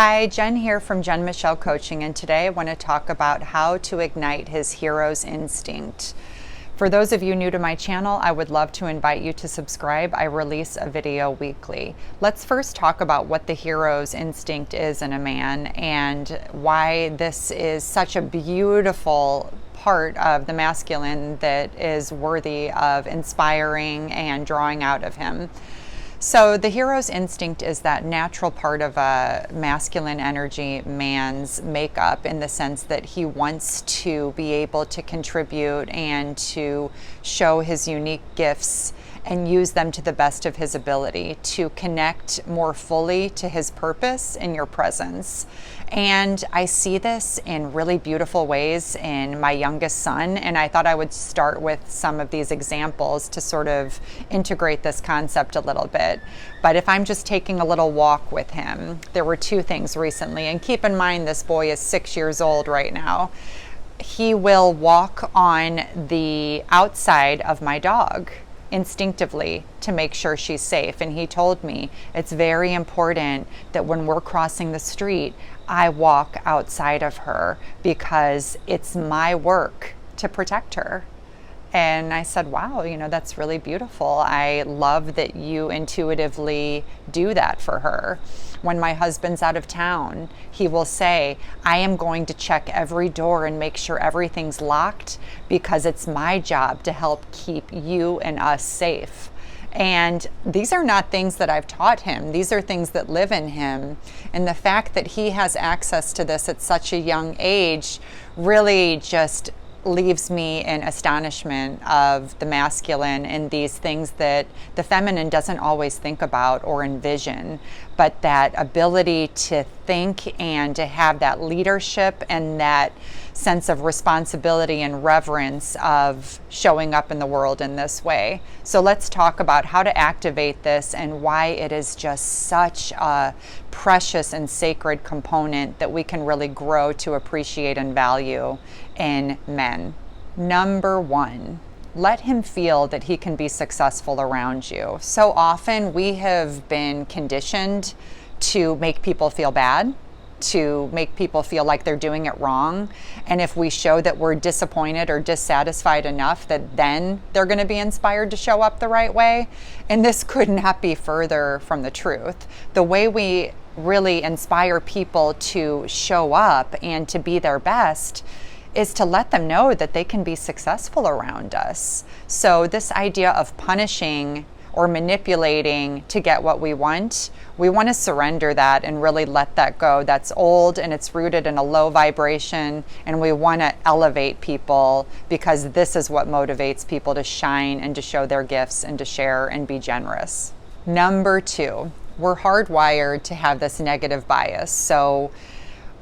Hi, Jen here from Jen Michelle Coaching, and today I want to talk about how to ignite his hero's instinct. For those of you new to my channel, I would love to invite you to subscribe. I release a video weekly. Let's first talk about what the hero's instinct is in a man and why this is such a beautiful part of the masculine that is worthy of inspiring and drawing out of him. So the hero's instinct is that natural part of a masculine energy man's makeup, in the sense that he wants to be able to contribute and to show his unique gifts and use them to the best of his ability to connect more fully to his purpose in your presence. And I see this in really beautiful ways in my youngest son, and I thought I would start with some of these examples to sort of integrate this concept a little bit. But if I'm just taking a little walk with him, there were two things recently, and keep in mind this boy is 6 years old right now. He will walk on the outside of my dog instinctively to make sure she's safe. And he told me it's very important that when we're crossing the street, I walk outside of her because it's my work to protect her. And I said, wow, that's really beautiful. I love that you intuitively do that for her. When my husband's out of town, he will say, I am going to check every door and make sure everything's locked because it's my job to help keep you and us safe. And these are not things that I've taught him. These are things that live in him. And the fact that he has access to this at such a young age really just leaves me in astonishment of the masculine and these things that the feminine doesn't always think about or envision, but that ability to think and to have that leadership and that sense of responsibility and reverence of showing up in the world in this way. So let's talk about how to activate this and why it is just such a precious and sacred component that we can really grow to appreciate and value in men. Number one, let him feel that he can be successful around you. So often we have been conditioned to make people feel bad, to make people feel like they're doing it wrong. And if we show that we're disappointed or dissatisfied enough, that then they're going to be inspired to show up the right way. And this could not be further from the truth. The way we really inspire people to show up and to be their best is to let them know that they can be successful around us. So this idea of punishing or manipulating to get what we want to surrender that and really let that go. That's old and it's rooted in a low vibration, and we want to elevate people because this is what motivates people to shine and to show their gifts and to share and be generous. Number two, we're hardwired to have this negative bias. So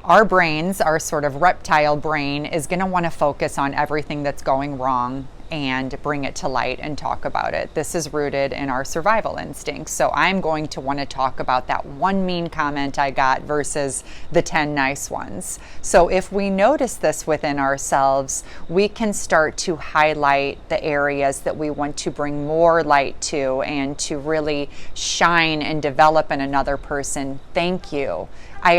our brains, our sort of reptile brain, is going to want to focus on everything that's going wrong and bring it to light and talk about it. This is rooted in our survival instincts. So I'm going to want to talk about that one mean comment I got versus the 10 nice ones. So if we notice this within ourselves, we can start to highlight the areas that we want to bring more light to and to really shine and develop in another person. Thank you. I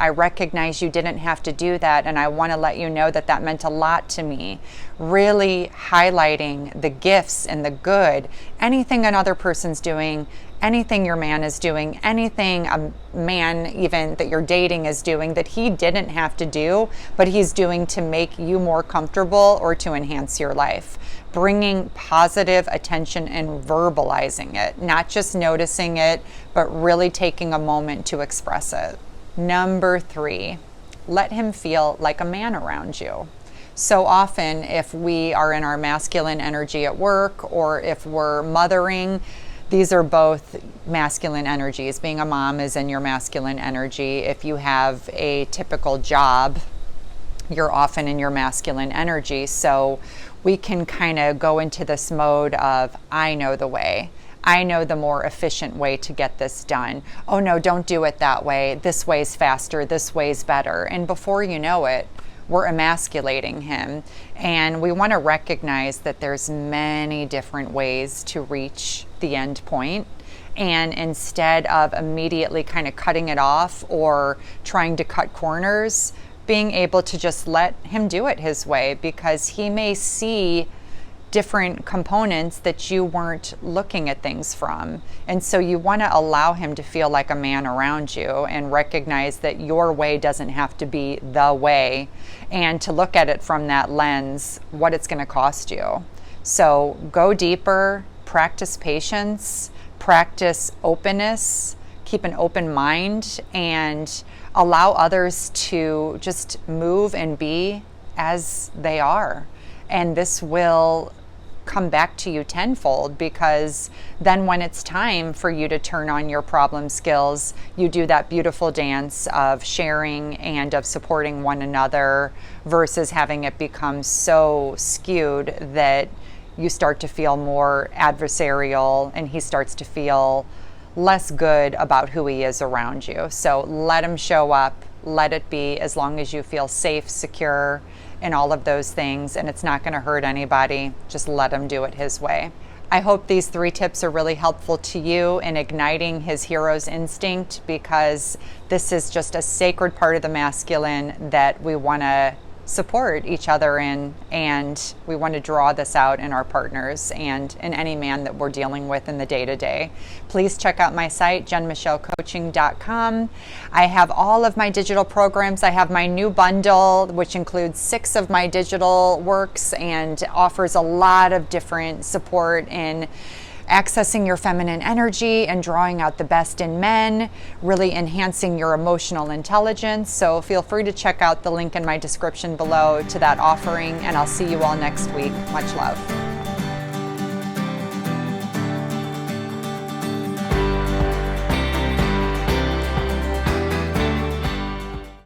recognize you didn't have to do that, and I want to let you know that that meant a lot to me. Really highlighting the gifts and the good, anything another person's doing, anything your man is doing, anything a man even that you're dating is doing that he didn't have to do, but he's doing to make you more comfortable or to enhance your life. Bringing positive attention and verbalizing it, not just noticing it, but really taking a moment to express it. Number three, let him feel like a man around you. So often, if we are in our masculine energy at work or if we're mothering, these are both masculine energies. Being a mom is in your masculine energy. If you have a typical job, you're often in your masculine energy. So we can kind of go into this mode of, I know the way. I know the more efficient way to get this done. Oh no, don't do it that way. This way's faster. This way's better. And before you know it, we're emasculating him. And we want to recognize that there's many different ways to reach the end point. And instead of immediately kind of cutting it off or trying to cut corners, being able to just let him do it his way, because he may see different components that you weren't looking at things from. And so you want to allow him to feel like a man around you and recognize that your way doesn't have to be the way, and to look at it from that lens, what it's going to cost you. So go deeper, practice patience, practice openness, keep an open mind, and allow others to just move and be as they are. And this will come back to you tenfold, because then when it's time for you to turn on your problem skills, you do that beautiful dance of sharing and of supporting one another, versus having it become so skewed that you start to feel more adversarial and he starts to feel less good about who he is around you. So let him show up, let it be, as long as you feel safe, secure, and all of those things, and it's not going to hurt anybody. Just let him do it his way. I hope these 3 tips are really helpful to you in igniting his hero's instinct, because this is just a sacred part of the masculine that we want to support each other in, and we want to draw this out in our partners and in any man that we're dealing with in the day-to-day. Please check out my site, jenmichellecoaching.com. I have all of my digital programs. I have my new bundle, which includes 6 of my digital works and offers a lot of different support in accessing your feminine energy and drawing out the best in men, really enhancing your emotional intelligence. So feel free to check out the link in my description below to that offering, and I'll see you all next week. Much love.